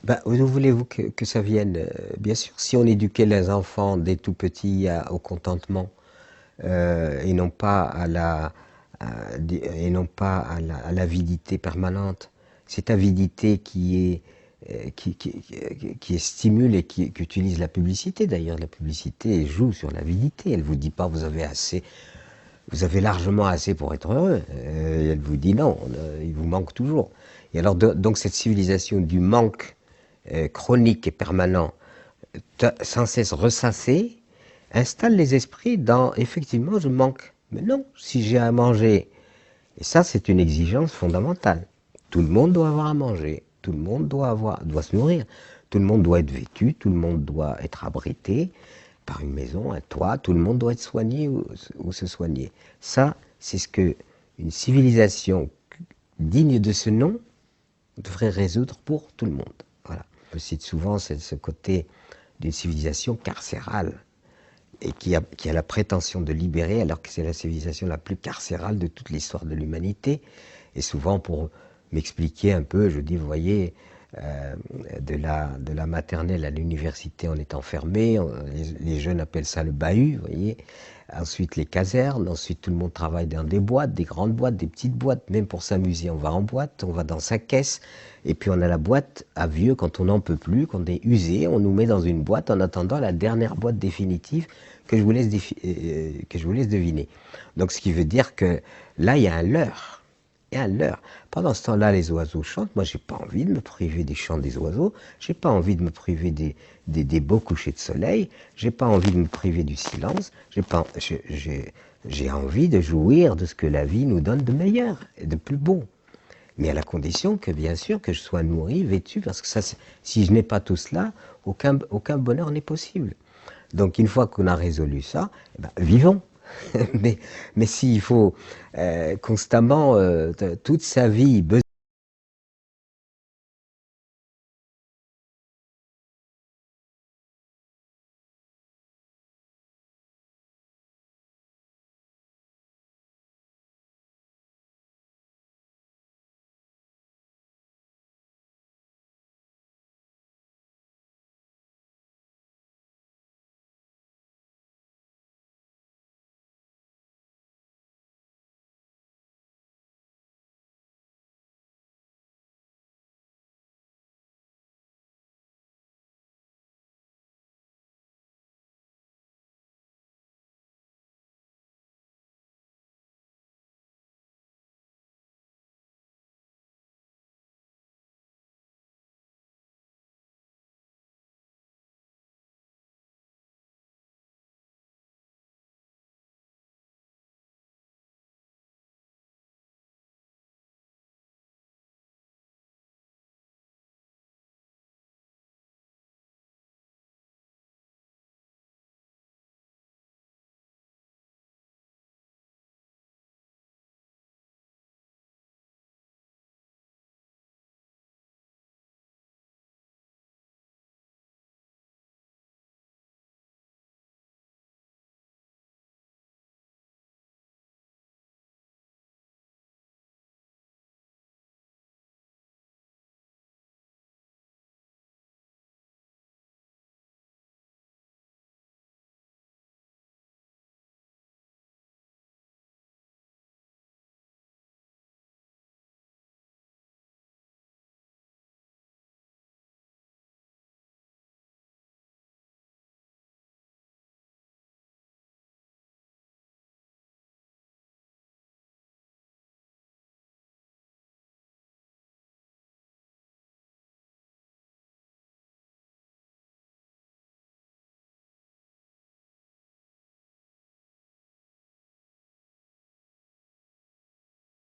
Ben, où voulez-vous que ça vienne? Bien sûr, si on éduquait les enfants dès tout petits au contentement et non pas et non pas à l'avidité permanente, cette avidité qui stimule et qui utilise la publicité. D'ailleurs, la publicité joue sur l'avidité. Elle vous dit pas vous avez assez, vous avez largement assez pour être heureux. Elle vous dit non, il vous manque toujours. Et alors donc cette civilisation du manque chronique et permanent, sans cesse ressassé, installe les esprits dans effectivement je manque. Mais non, si j'ai à manger, et ça c'est une exigence fondamentale. Tout le monde doit avoir à manger, tout le monde doit se nourrir, tout le monde doit être vêtu, tout le monde doit être abrité par une maison, un toit, tout le monde doit être soigné ou se soigner. Ça, c'est ce que une civilisation digne de ce nom devrait résoudre pour tout le monde. Voilà. Je cite souvent ce côté d'une civilisation carcérale et qui a la prétention de libérer alors que c'est la civilisation la plus carcérale de toute l'histoire de l'humanité. Et souvent pour m'expliquer un peu, je dis, vous voyez, de la maternelle à l'université, on est enfermé, les jeunes appellent ça le bahut, vous voyez. Ensuite les casernes, ensuite tout le monde travaille dans des boîtes, des grandes boîtes, des petites boîtes, même pour s'amuser on va en boîte, on va dans sa caisse, et puis on a la boîte à vieux quand on n'en peut plus, quand on est usé, on nous met dans une boîte en attendant la dernière boîte définitive que je vous laisse, deviner. Donc ce qui veut dire que là il y a un leurre. Et à l'heure. Pendant ce temps-là, les oiseaux chantent. Moi, j'ai pas envie de me priver des chants des oiseaux. J'ai pas envie de me priver des beaux couchers de soleil. J'ai pas envie de me priver du silence. J'ai envie de jouir de ce que la vie nous donne de meilleur et de plus beau. Mais à la condition que, bien sûr, que je sois nourri, vêtu, parce que ça, si je n'ai pas tout cela, aucun bonheur n'est possible. Donc, une fois qu'on a résolu ça, eh ben, vivons. mais s'il faut constamment, toute sa vie,